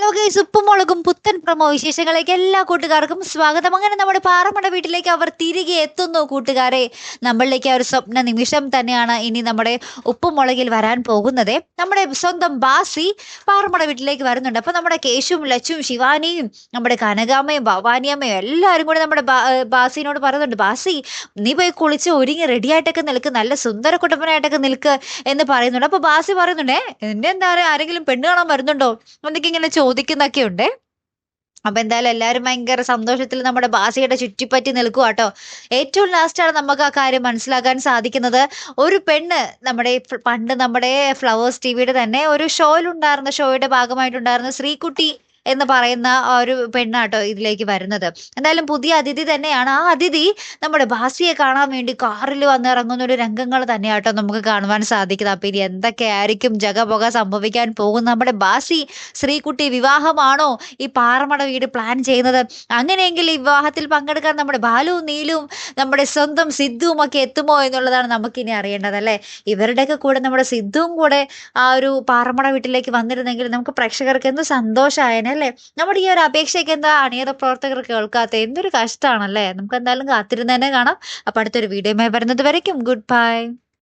Hello guys, ഉപ്പും മുളകും പുത്തൻ പ്രമോ വിശേഷങ്ങളിലേക്ക് എല്ലാ കൂട്ടുകാർക്കും സ്വാഗതം. അങ്ങനെ നമ്മുടെ പാറമട വീട്ടിലേക്ക് അവർ തിരികെ എത്തുന്നു കൂട്ടുകാരെ. നമ്മളിലേക്ക് ആ ഒരു സ്വപ്ന നിമിഷം തന്നെയാണ് ഇനി നമ്മുടെ ഉപ്പും മുളകിൽ വരാൻ പോകുന്നത്. നമ്മുടെ സ്വന്തം ബാസി പാറമട വീട്ടിലേക്ക് വരുന്നുണ്ട്. അപ്പൊ നമ്മുടെ കേശുവും ലച്ചും ശിവാനിയും നമ്മുടെ കനകാമ്മയും ഭവാനിയമ്മയും എല്ലാവരും കൂടെ നമ്മുടെ ബാസിനോട് പറയുന്നുണ്ട്, ബാസി നീ പോയി കുളിച്ച് ഒരുങ്ങി റെഡിയായിട്ടൊക്കെ നിൽക്ക്, നല്ല സുന്ദര കുട്ടപ്പനായിട്ടൊക്കെ നിൽക്ക് എന്ന് പറയുന്നുണ്ട്. അപ്പൊ ബാസി പറയുന്നുണ്ടേ, എന്നെ എന്താ പറയാ, ആരെങ്കിലും പെണ്ണ് കാണാൻ വരുന്നുണ്ടോ എന്നൊക്കെ ഇങ്ങനെ ചോദിക്കുന്നൊക്കെ ഉണ്ട്. അപ്പൊ എന്തായാലും എല്ലാവരും ഭയങ്കര സന്തോഷത്തിൽ നമ്മുടെ ബാസിയുടെ ചുറ്റിപ്പറ്റി നിൽക്കുക കേട്ടോ. ഏറ്റവും ലാസ്റ്റാണ് നമുക്ക് ആ കാര്യം മനസ്സിലാക്കാൻ സാധിക്കുന്നത്. ഒരു പെണ്ണ് നമ്മുടെ പണ്ട് നമ്മുടെ ഫ്ലവേഴ്സ് ടിവിയുടെ തന്നെ ഒരു ഷോയിലുണ്ടായിരുന്ന, ഷോയുടെ ഭാഗമായിട്ടുണ്ടായിരുന്ന ശ്രീകുട്ടി എന്ന് പറയുന്ന ആ ഒരു പെണ്ണാട്ടോ ഇതിലേക്ക് വരുന്നത്. എന്തായാലും പുതിയ അതിഥി തന്നെയാണ്. ആ അതിഥി നമ്മുടെ ബാസിയെ കാണാൻ വേണ്ടി കാറിൽ വന്നിറങ്ങുന്ന ഒരു രംഗങ്ങൾ തന്നെയാട്ടോ നമുക്ക് കാണുവാൻ സാധിക്കുന്നത്. അപ്പൊ ഇനി എന്തൊക്കെയായിരിക്കും ജഗപൊക സംഭവിക്കാൻ പോകുന്ന നമ്മുടെ ബാസി ശ്രീകുട്ടി വിവാഹമാണോ ഈ പാറമട വീട് പ്ലാൻ ചെയ്യുന്നത്? അങ്ങനെയെങ്കിൽ ഈ വിവാഹത്തിൽ പങ്കെടുക്കാൻ നമ്മുടെ ബാലുവും നീലുവും നമ്മുടെ സ്വന്തം സിദ്ധുവും ഒക്കെ എത്തുമോ എന്നുള്ളതാണ് നമുക്കിനി അറിയേണ്ടത് അല്ലേ. ഇവരുടെയൊക്കെ കൂടെ നമ്മുടെ സിദ്ധുവും കൂടെ ആ ഒരു പാറമട വീട്ടിലേക്ക് വന്നിരുന്നെങ്കിൽ നമുക്ക് പ്രേക്ഷകർക്ക് എന്ത് സന്തോഷമായേനെ അല്ലേ. നമ്മുടെ ഈ ഒരു അപേക്ഷയൊക്കെ എന്താ അണിയറ പ്രവർത്തകർ കേൾക്കാത്ത, എന്തൊരു കഷ്ടമാണല്ലേ. നമുക്ക് എന്തായാലും കാത്തിരുന്ന് തന്നെ കാണാം. അപ്പൊ അടുത്തൊരു വീഡിയോ വരുന്നത് വരയ്ക്കും ഗുഡ് ബൈ.